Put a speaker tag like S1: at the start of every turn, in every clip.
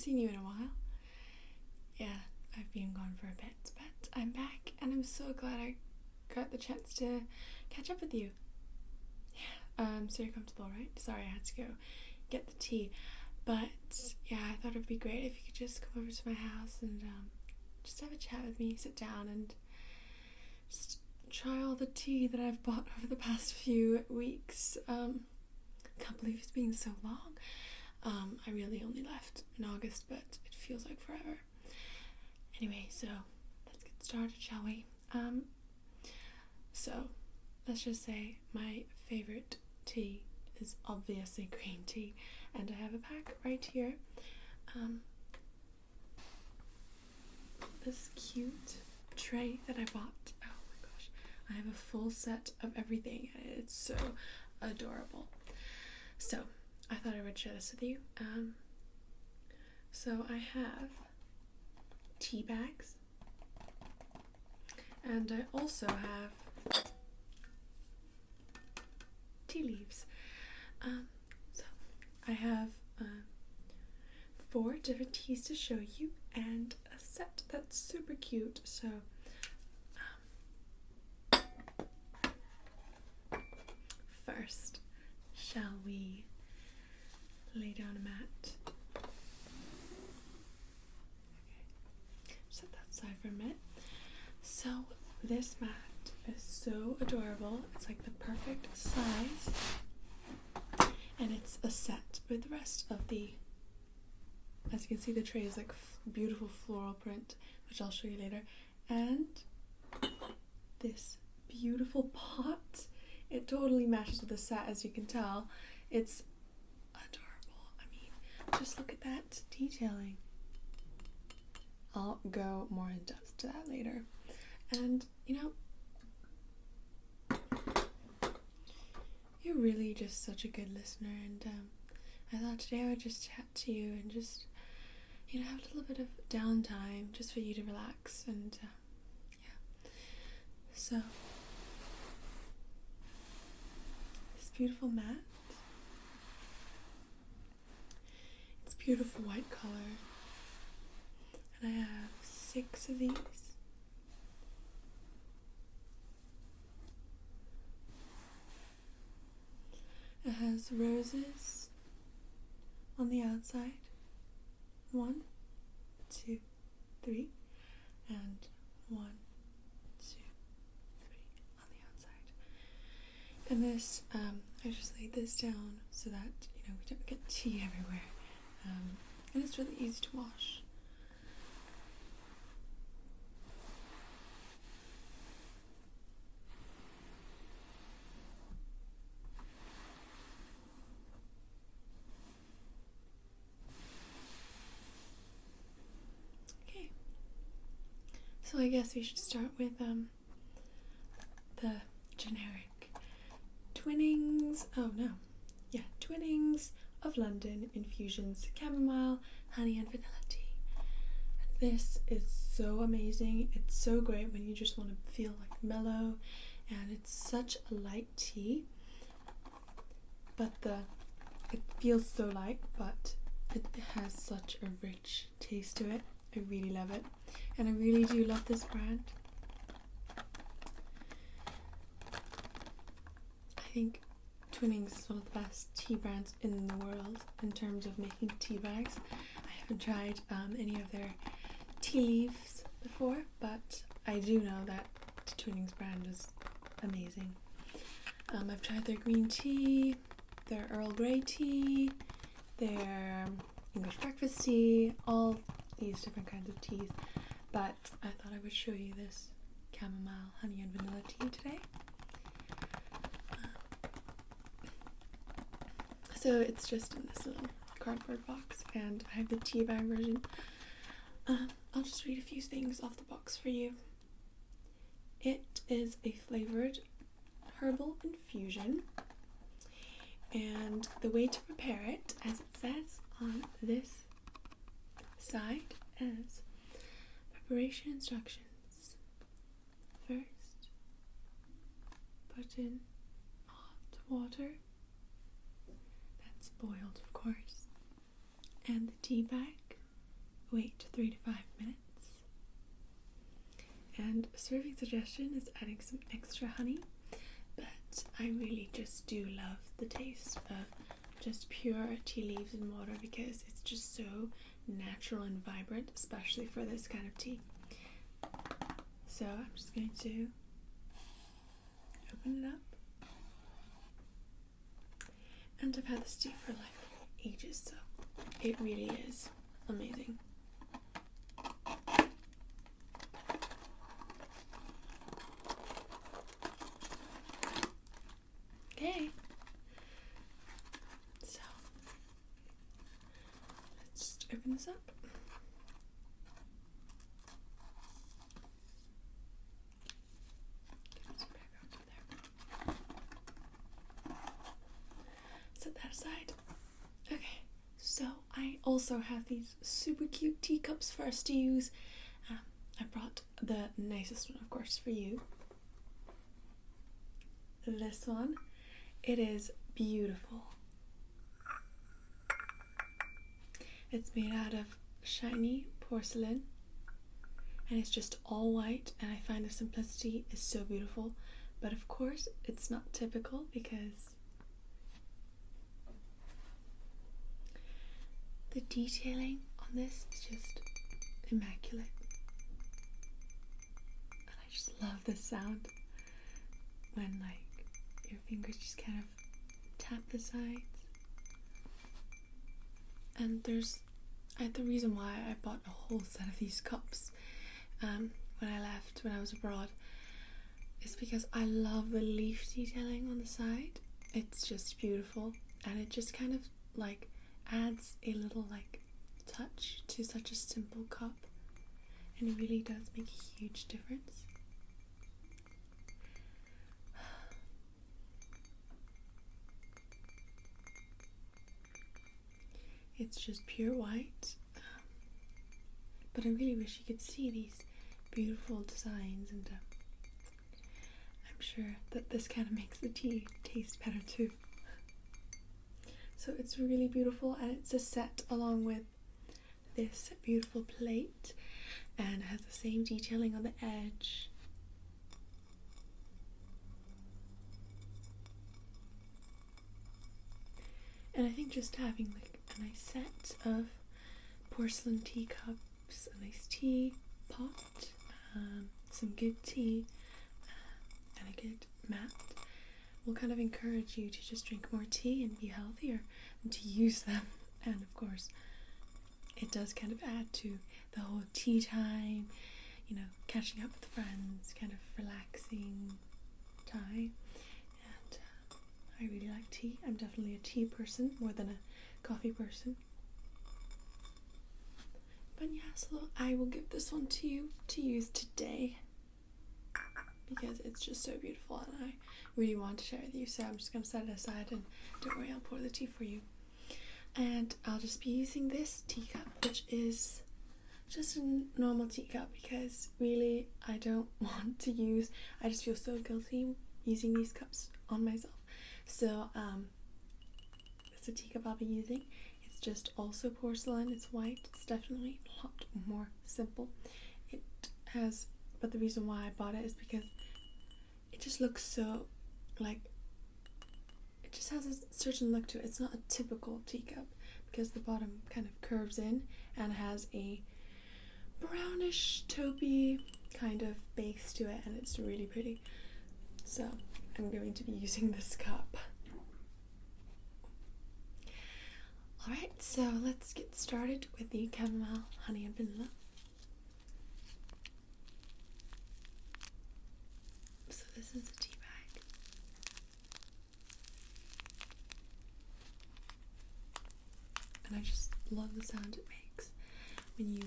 S1: seen you in a while. Yeah, I've been gone for a bit, but I'm back and I'm so glad I got the chance to catch up with you. Yeah, so you're comfortable, right? Sorry, I had to go get the tea, but yeah, I thought it'd be great if you could just come over to my house and just have a chat with me, sit down and just try all the tea that I've bought over the past few weeks. Can't believe it's been so long. I really only left in August, but it feels like forever. Anyway, so let's get started, shall we? So let's just say my favorite tea is obviously green tea, and I have a pack right here. This cute tray that I bought. Oh my gosh, I have a full set of everything, and it's so adorable. So I thought I would share this with you. So I have tea bags, and I also have tea leaves. So I have 4 different teas to show you, and a set that's super cute. So first, shall we lay down a mat? Okay, set that aside for a minute. So this mat is so adorable. It's like the perfect size, and it's a set with the rest of the, as you can see, the tray is like beautiful floral print, which I'll show you later, and this beautiful pot. It totally matches with the set, as you can tell. It's adorable. I mean, just look at that detailing. I'll go more in depth to that later. And you know, you're really just such a good listener, and I thought today I would just chat to you and just, you know, have a little bit of downtime just for you to relax. And yeah, so this beautiful mat, it's beautiful white color, and I have 6 of these. It has roses on the outside, 1, 2, 3, and 1, 2, 3 on the outside. And this, I just laid this down so that, you know, we don't get tea everywhere. And it's really easy to wash. So I guess we should start with the generic Twinings. Oh no, yeah, Twinings of London infusions, chamomile, honey, and vanilla tea. And this is so amazing. It's so great when you just want to feel like mellow, and it's such a light tea. But it feels so light, but it has such a rich taste to it. I really love it, and I really do love this brand. I think Twinings is one of the best tea brands in the world in terms of making tea bags. I haven't tried any of their tea leaves before, but I do know that the Twinings brand is amazing. I've tried their green tea, their Earl Grey tea, their English breakfast tea, all these different kinds of teas, but I thought I would show you this chamomile, honey, and vanilla tea today. So it's just in this little cardboard box, and I have the tea bag version. I'll just read a few things off the box for you. It is a flavored herbal infusion, and the way to prepare it, as it says on this side, is preparation instructions. First, put in hot water, that's boiled of course, and the tea bag wait 3 to 5 minutes. And a serving suggestion is adding some extra honey, but I really just do love the taste of just pure tea leaves and water because it's just so natural and vibrant, especially for this kind of tea. So I'm just going to open it up. And I've had this tea for like ages, so it really is amazing. Okay, so let's just open this up. Set that aside. Okay, so I also have these super cute teacups for us to use. I brought the nicest one, of course, for you. This one. It is beautiful. It's made out of shiny porcelain and it's just all white, and I find the simplicity is so beautiful, but of course it's not typical because the detailing on this is just immaculate, and I just love the sound when like your fingers just kind of tap the sides. And the reason why I bought a whole set of these cups when I was abroad is because I love the leaf detailing on the side. It's just beautiful, and it just kind of like adds a little like touch to such a simple cup, and it really does make a huge difference. It's just pure white, but I really wish you could see these beautiful designs, and I'm sure that this kind of makes the tea taste better too. So it's really beautiful, and it's a set along with this beautiful plate, and it has the same detailing on the edge. And I think just having like a nice set of porcelain teacups, a nice tea pot, some good tea, and a good mat will kind of encourage you to just drink more tea and be healthier and to use them. And of course, it does kind of add to the whole tea time, you know, catching up with friends, kind of relaxing time. And I really like tea. I'm definitely a tea person more than a coffee person. But yeah, so I will give this one to you to use today because it's just so beautiful and I really want to share with you. So I'm just going to set it aside, and don't worry, I'll pour the tea for you. And I'll just be using this teacup, which is just a normal teacup because really I don't want to use, I just feel so guilty using these cups on myself. So it's a teacup I'll be using. It's just also porcelain, it's white, it's definitely a lot more simple. It has, but the reason why I bought it is because it just looks so like, it just has a certain look to it. It's not a typical teacup because the bottom kind of curves in and has a brownish taupey kind of base to it, and it's really pretty. So I'm going to be using this cup. Alright, so let's get started with the chamomile, honey and vanilla. So this is a tea bag. And I just love the sound it makes when you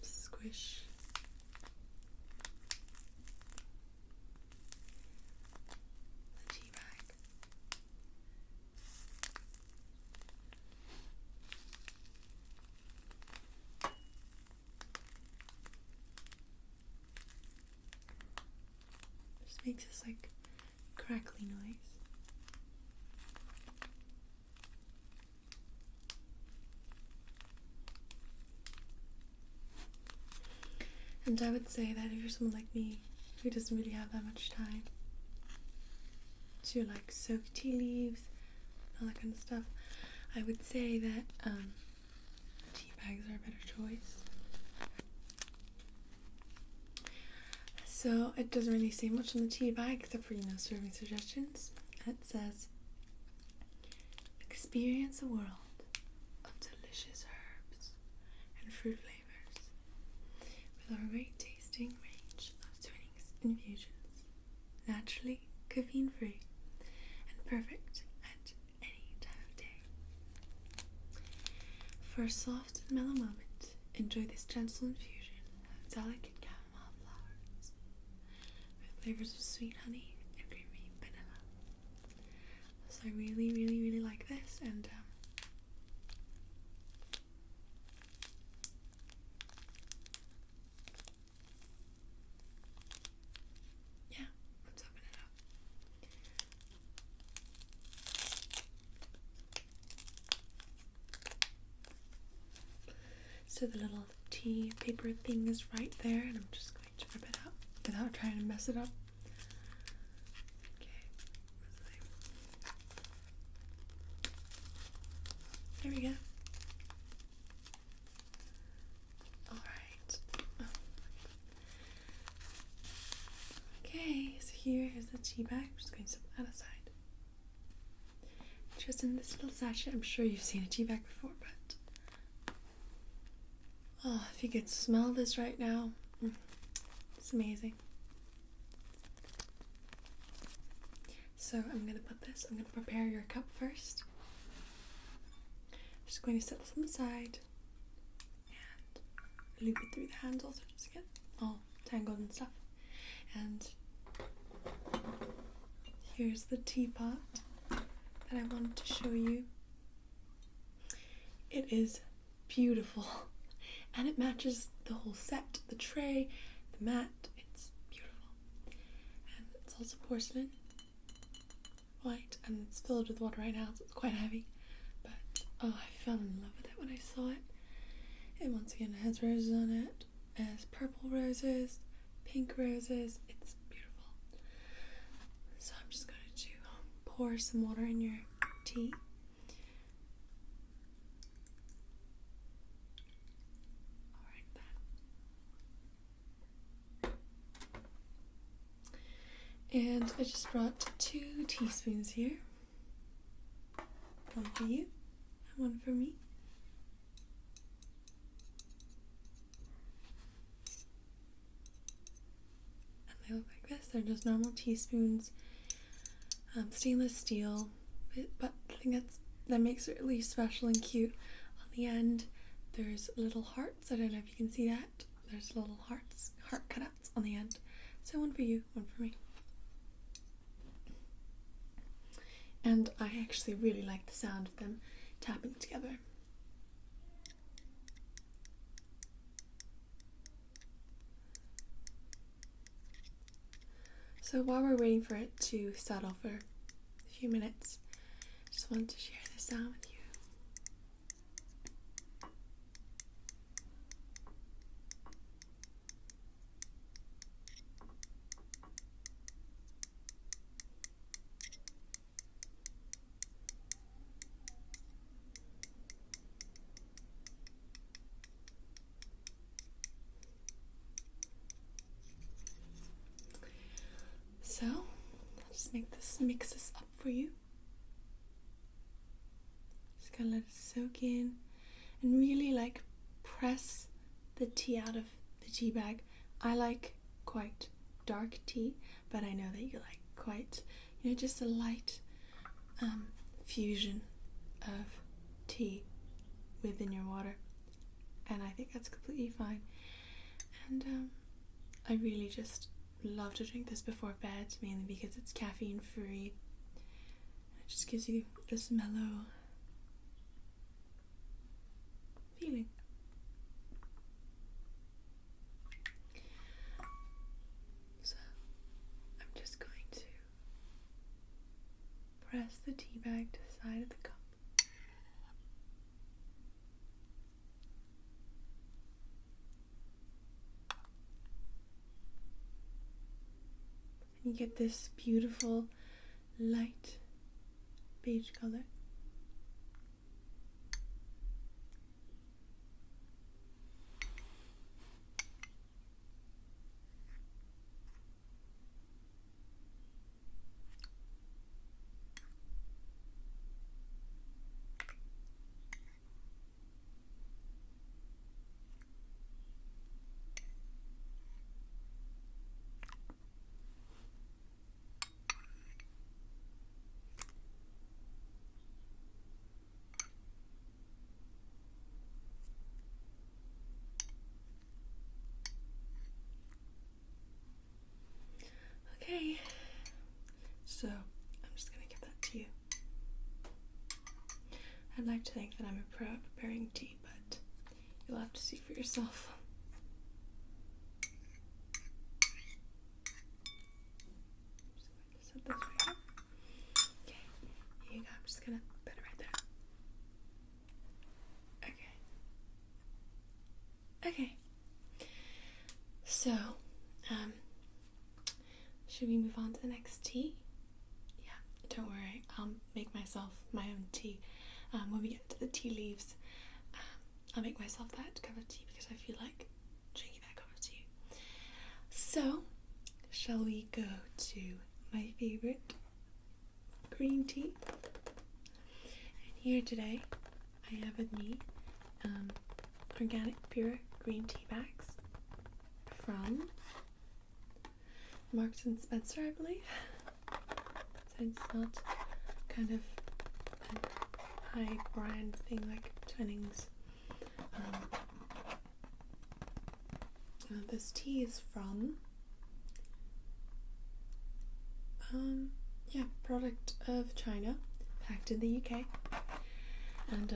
S1: squish the tea bag. Just makes this like crackly noise. And I would say that if you're someone like me who doesn't really have that much time to like soak tea leaves, all that kind of stuff, I would say that tea bags are a better choice. So it doesn't really say much on the tea bag except for, serving suggestions. And it says, experience a world of delicious herbs and fruit flavors with our great tasting range of Twinings infusions, naturally caffeine-free and perfect at any time of day. For a soft and mellow moment, enjoy this gentle infusion of delicate chamomile flowers with flavors of sweet honey and creamy vanilla. So I really, really, really like this, and yeah, let's open it up. So the little tea paper thing is right there, and I'm just going to rip it out without trying to mess it up. Okay, there we go. Alright. Okay, so here is the tea bag. I'm just going to set that aside. Just in this little sachet. I'm sure you've seen a tea bag before, but oh, if you could smell this right now, it's amazing. So I'm going to prepare your cup first. Just going to set this on the side and loop it through the handle so it doesn't get all tangled and stuff. And here's the teapot that I wanted to show you. It is beautiful. And it matches the whole set, the tray, the mat. It's beautiful. And it's also porcelain, white, and it's filled with water right now, so it's quite heavy. But, oh, I fell in love with it when I saw it. And once again, it has roses on it. It has purple roses, pink roses. It's beautiful. So I'm just going to pour some water in your tea. And I just brought 2 teaspoons here. One for you and one for me. And they look like this. They're just normal teaspoons. Stainless steel. But the thing that makes it really special and cute, on the end there's little hearts. I don't know if you can see that. There's little heart cutouts on the end. So one for you, one for me. And I actually really like the sound of them tapping together. So while we're waiting for it to settle for a few minutes, I just wanted to share the sound with you. So, I'll just mix this up for you. Just gonna let it soak in and really like press the tea out of the tea bag. I like quite dark tea, but I know that you like quite, just a light fusion of tea within your water. And I think that's completely fine. And I really just love to drink this before bed, mainly because it's caffeine free. It just gives you this mellow feeling. So I'm just going to press the tea bag to the side of the cup. and you get this beautiful light beige color. Okay, so I'm just gonna give that to you. I'd like to think that I'm a pro at preparing tea, but you'll have to see for yourself. Just going to set this right here. Okay, here you go. I'm just gonna put it right there. Okay. Okay. So, should we move on to the next tea? Yeah, don't worry. I'll make myself my own tea. When we get to the tea leaves, I'll make myself that cup of tea because I feel like drinking that cup of tea. So, shall we go to my favorite green tea? And here today, I have with me organic pure green tea bags from Marks and Spencer, I believe. So it's not kind of a high brand thing like Twinings. This tea is from product of China, packed in the UK, and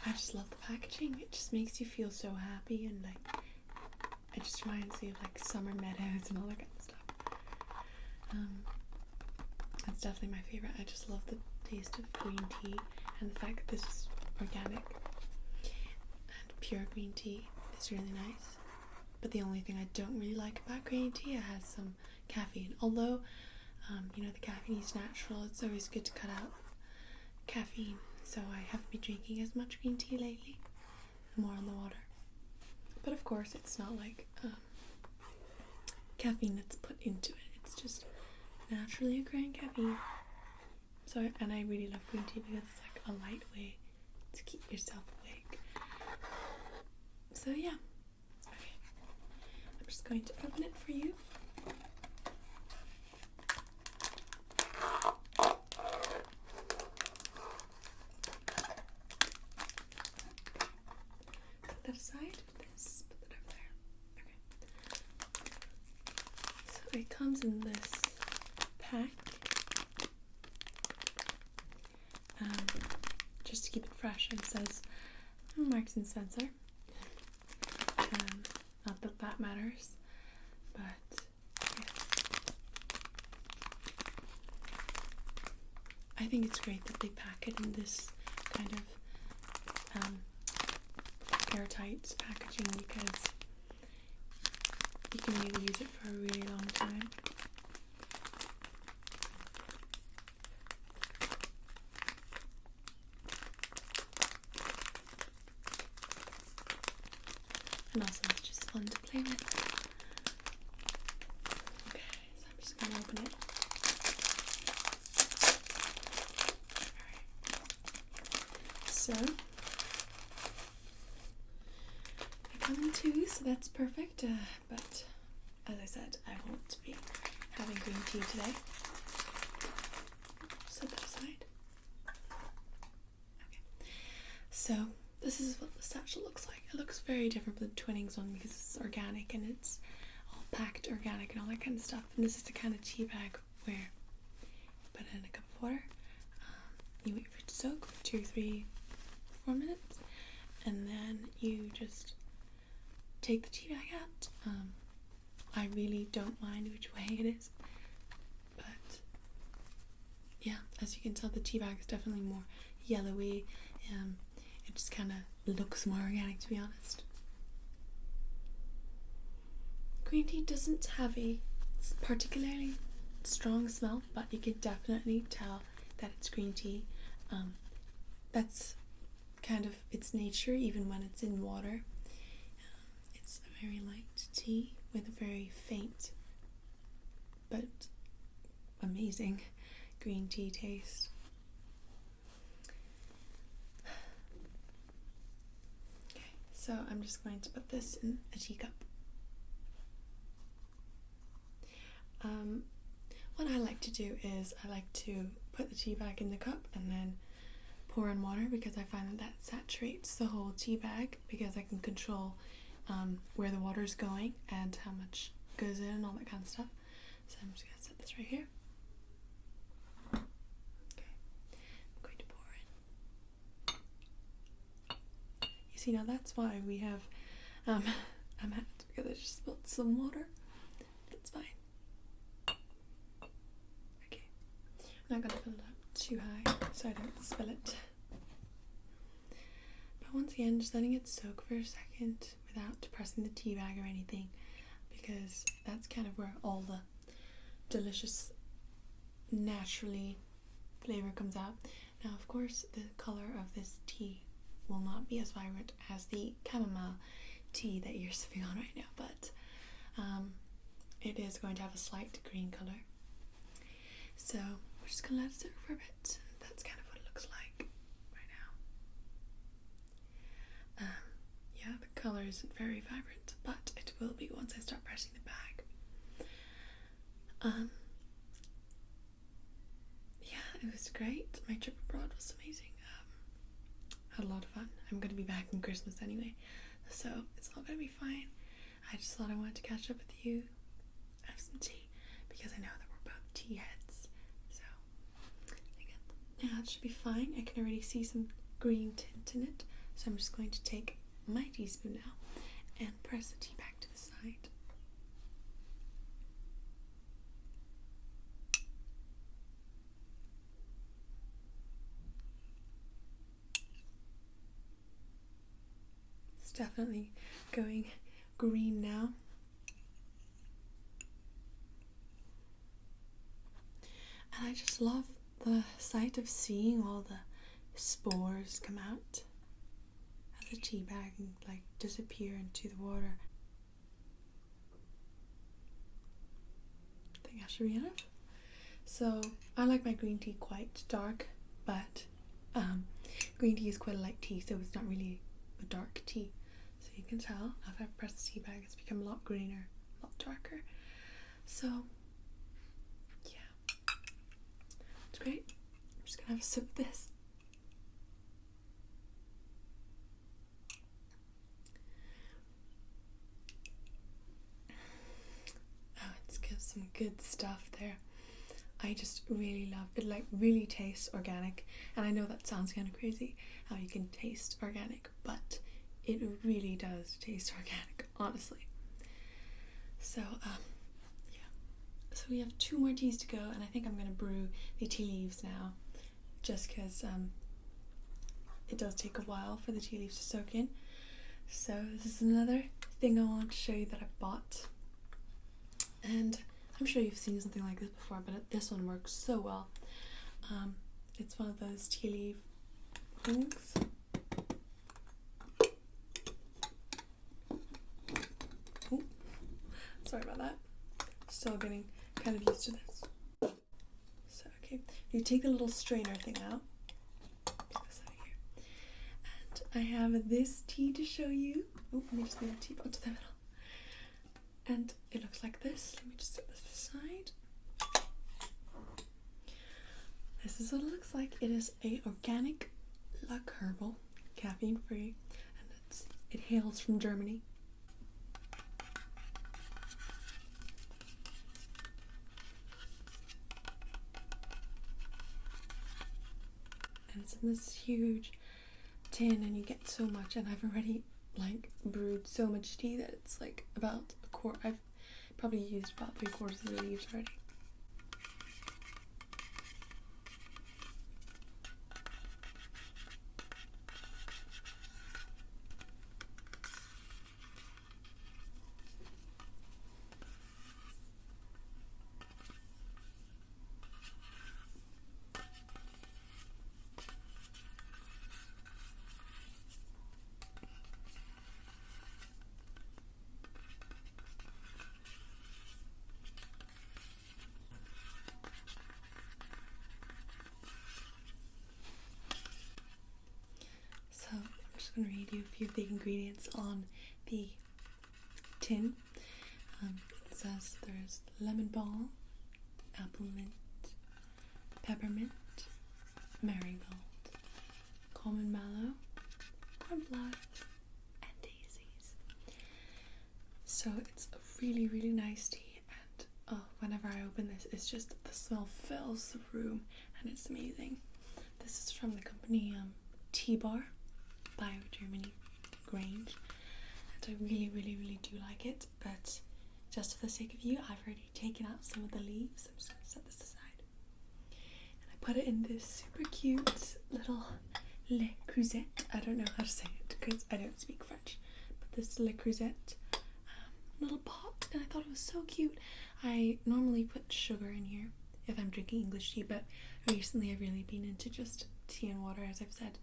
S1: I just love the packaging. It just makes you feel so happy, and like it just reminds me of like summer meadows and all that kind of stuff. That's definitely my favorite. I just love the taste of green tea, and the fact that this is organic and pure green tea is really nice. But the only thing I don't really like about green tea, it has some caffeine. Although, the caffeine is natural, it's always good to cut out caffeine. So I haven't been drinking as much green tea lately, more on the water. But of course, it's not like caffeine that's put into it. It's just naturally occurring caffeine. So, and I really love green tea because it's like a light way to keep yourself awake. So yeah. Okay. I'm just going to open it for you. Put that aside. This. Put that over there. Okay. So it comes in this pack. Just to keep it fresh, it says Marks and Spencer. Not that that matters, but yeah. I think it's great that they pack it in this kind of airtight packaging because you can really use it for a really long time. And also it's just fun to play with. Okay, so I'm just going to open it. Alright. So, they come in two, so that's perfect. But, as I said, I won't be having green tea today. Set that aside. Okay. So, this is what the satchel looks like. It looks very different from the Twinings one because it's organic and it's all packed organic and all that kind of stuff. And this is the kind of tea bag where you put it in a cup of water, you wait for it to soak for 2, 3, 4 minutes, and then you just take the tea bag out. I really don't mind which way it is, but yeah, as you can tell, the tea bag is definitely more yellowy. It just kind of looks more organic, to be honest. Green tea doesn't have a particularly strong smell, but you can definitely tell that it's green tea. That's kind of its nature, even when it's in water. It's a very light tea with a very faint but amazing green tea taste. Okay, so I'm just going to put this in a teacup. What I like to do is I like to put the tea bag in the cup and then pour in water, because I find that saturates the whole tea bag, because I can control where the water is going and how much goes in and all that kind of stuff. So I'm just going to set this right here. Okay, I'm going to pour in. You see, now that's why we have a mat, because I just spilled some water. That's fine. Okay, I'm not going to fill it up too high so I don't spill it. But once again, just letting it soak for a second without pressing the tea bag or anything, because that's kind of where all the delicious naturally flavor comes out. Now, of course, the color of this tea will not be as vibrant as the chamomile tea that you're sipping on right now, but it is going to have a slight green color. So we're just gonna let it soak for a bit. That's kind of what it looks like right now. Yeah, the color isn't very vibrant, but it will be once I start pressing the bag. Yeah, it was great. My trip abroad was amazing. Had a lot of fun. I'm gonna be back in Christmas anyway, so it's all gonna be fine. I just thought I wanted to catch up with you, have some tea, because I know that we're both tea heads. So yeah, it should be fine. I can already see some green tint in it, so I'm just going to take my teaspoon now and press the tea back to the side. It's definitely going green now. And I just love the sight of seeing all the spores come out of the tea bag and like disappear into the water. I think that should be enough. So I like my green tea quite dark, but green tea is quite a light tea, so it's not really a dark tea. So you can tell after I've pressed the tea bag, it's become a lot greener, a lot darker. So yeah, it's great. I'm just gonna have a sip of this. Oh, it's got some good stuff there. I just really love it. Like, really tastes organic, and I know that sounds kind of crazy how you can taste organic, but it really does taste organic, honestly. So yeah, so we have 2 more teas to go, and I think I'm going to brew the tea leaves now, just because it does take a while for the tea leaves to soak in. So this is another thing I want to show you that I bought, and I'm sure you've seen something like this before, but this one works so well. It's one of those tea leaf things. Ooh, sorry about that. Still getting kind of used to this. So, okay, you take the little strainer thing out. This out here. And I have this tea to show you. Oh, let me just move the teapot to the middle. And it looks like this. Let me just set this aside. This is what it looks like. It is a organic luck herbal, caffeine free, and it hails from Germany. And it's in this huge tin, and you get so much, and I've already like brewed so much tea that it's like about a quart. I've probably used about 3/4 of the leaves already. just going to read you a few of the ingredients on the tin. It says there's lemon balm, apple mint, peppermint, marigold, common mallow, cornflower, and daisies. So it's a really, really nice tea, and whenever I open this, it's just the smell fills the room, and it's amazing. This is from the company Tea Bar by Germany Grange, and I really, really, really do like it. But just for the sake of you, I've already taken out some of the leaves. I'm just going to set this aside, and I put it in this super cute little Le Creuset. I don't know how to say it because I don't speak French, but this Le Creuset little pot, and I thought it was so cute. I normally put sugar in here if I'm drinking English tea, but recently I've really been into just tea and water, as I've said.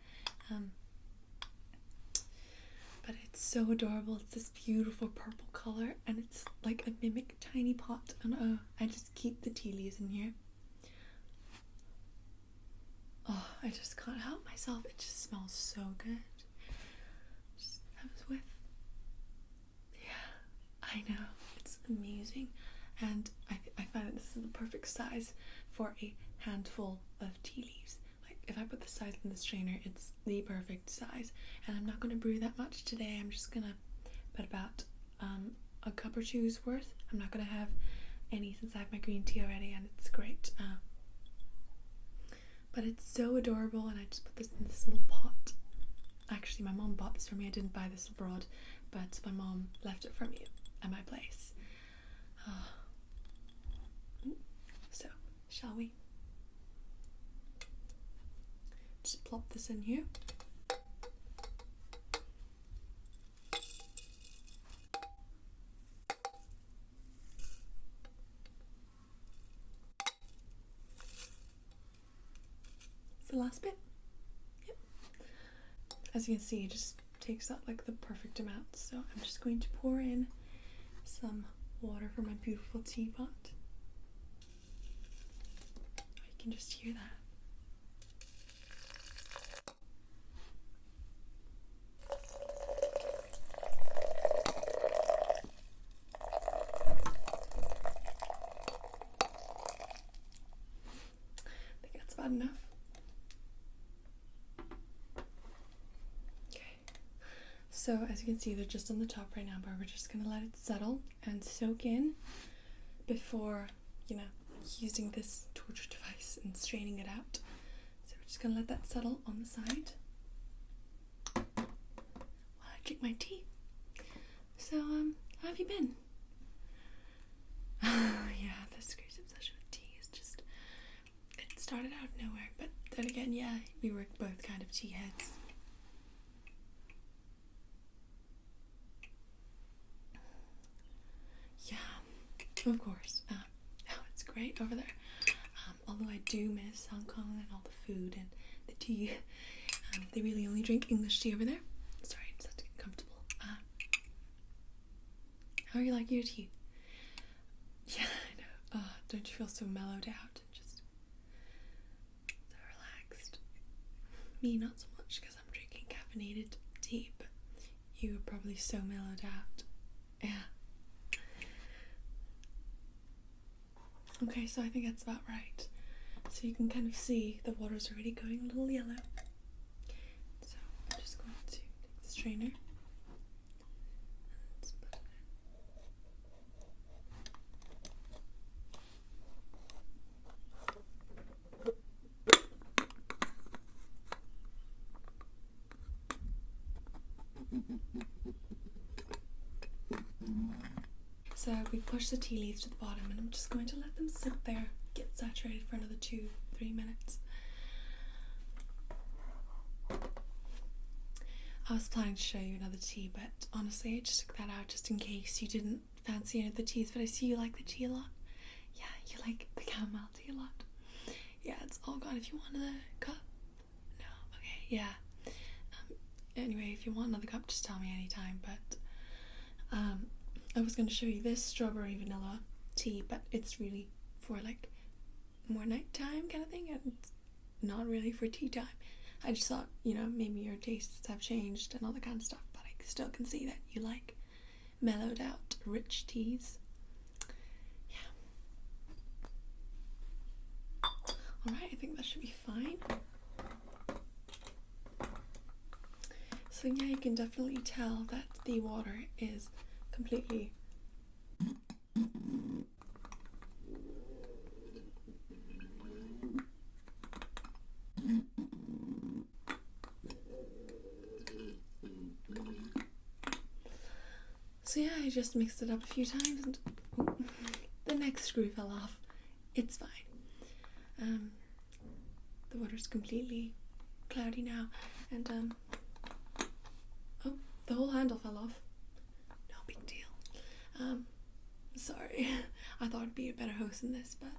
S1: But it's so adorable. It's this beautiful purple color, and it's like a mimic tiny pot, and I just keep the tea leaves in here. Oh, I just can't help myself. It just smells so good. Just have a whiff. Yeah, I know. It's amazing. And I find that this is the perfect size for a handful of tea leaves. Like, if I put the size in the strainer, it's the perfect size. And I'm not going to brew that much today. I'm just going to put about a cup or two's worth. I'm not going to have any since I have my green tea already, and it's great. But it's so adorable, and I just put this in this little pot. Actually, my mom bought this for me. I didn't buy this abroad, but my mom left it for me at my place. So, shall we? Just plop this in here. It's the last bit. Yep. As you can see, it just takes out like the perfect amount. So I'm just going to pour in some water from my beautiful teapot. You can just hear that. I think that's about enough. Okay. So as you can see, they're just on the top right now, but we're just going to let it settle and soak in before, using this torture device and straining it out. So we're just going to let that settle on the side while I drink my tea. So, how have you been? Yeah, this crazy obsession with tea is just, it started out of nowhere, but then again, yeah, we were both kind of tea heads. Yeah, of course. It's great over there. Although I do miss Hong Kong and all the food and the tea. They really only drink English tea over there. Sorry, I just have to get comfortable. How are you liking your tea? Yeah, I know. Don't you feel so mellowed out and just so relaxed? Me, not so much, because I'm drinking caffeinated tea, but you were probably so mellowed out. Yeah. Okay, so I think that's about right. So you can kind of see the water's already going a little yellow. So I'm just going to take the strainer. Let's put it in. So we push the tea leaves to the bottom, and I'm just going to let them sit there, get saturated for another 2-3 minutes. I was planning to show you another tea, but honestly I just took that out just in case you didn't fancy any of the teas, but I see you like the tea a lot. Yeah, you like the chamomile tea a lot. Yeah, it's all gone. If you want another cup? No? Okay, yeah. Anyway, if you want another cup, just tell me anytime, but I was going to show you this strawberry vanilla tea, but it's really for like more nighttime kind of thing, and it's not really for tea time. I just thought, you know, maybe your tastes have changed and all that kind of stuff, but I still can see that you like mellowed out, rich teas. Yeah. Alright, I think that should be fine. So yeah, you can definitely tell that the water is completely So yeah, I just mixed it up a few times and the next screw fell off. It's fine. The water's completely cloudy now, and oh, the whole handle fell off. No big deal. Sorry. I thought I'd be a better host than this, but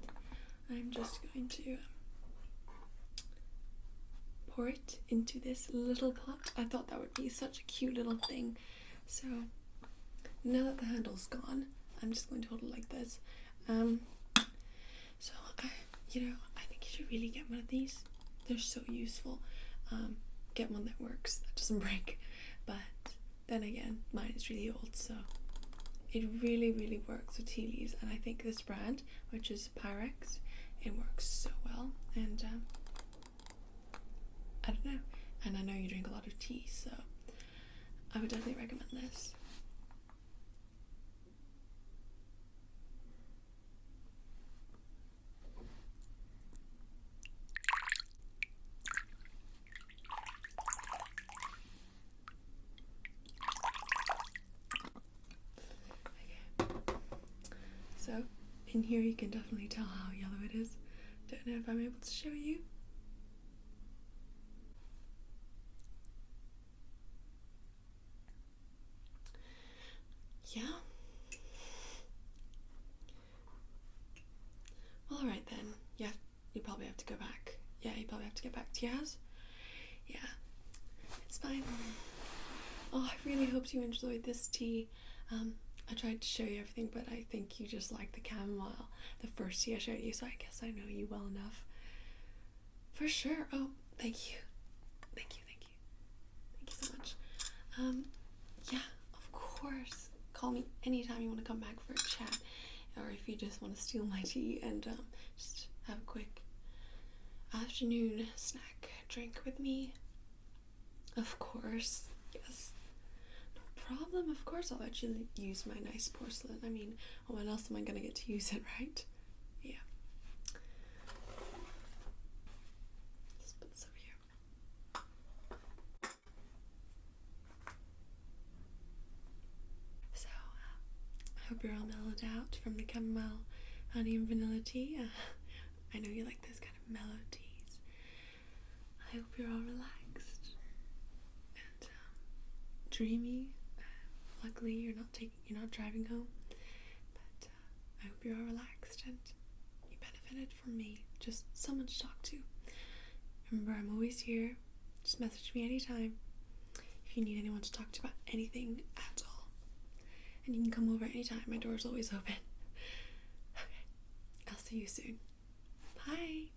S1: I'm just going to pour it into this little pot. I thought that would be such a cute little thing. So now that the handle's gone, I'm just going to hold it like this. So I think you should really get one of these. They're so useful. Get one that works, that doesn't break. But then again, mine is really old, so it really, really works with tea leaves. And I think this brand, which is Pyrex, it works so well. And I don't know. And I know you drink a lot of tea, so I would definitely recommend this. So in here you can definitely tell how yellow it is. Don't know if I'm able to show you. Yeah. Well, alright then. Yeah, you probably have to go back. Yeah, you probably have to get back to your house. Yeah, it's fine. Oh, I really hoped you enjoyed this tea. I tried to show you everything, but I think you just like the chamomile, the first tea I showed you, so I guess I know you well enough. For sure. Oh, thank you. Thank you, thank you. Thank you so much. Yeah, of course. Call me anytime you want to come back for a chat, or if you just want to steal my tea and just have a quick afternoon snack drink with me. Of course, yes. No problem, of course I'll let you use my nice porcelain. I mean, when else am I gonna get to use it, right? Yeah. Just put this over here. So, I hope you're all mellowed out from the chamomile, honey, and vanilla tea. I know you like those kind of mellow teas. I hope you're all relaxed and dreamy. Luckily, you're not driving home, but I hope you're all relaxed and you benefited from me. Just someone to talk to. Remember, I'm always here. Just message me anytime if you need anyone to talk to about anything at all. And you can come over anytime. My door's always open. Okay, I'll see you soon. Bye.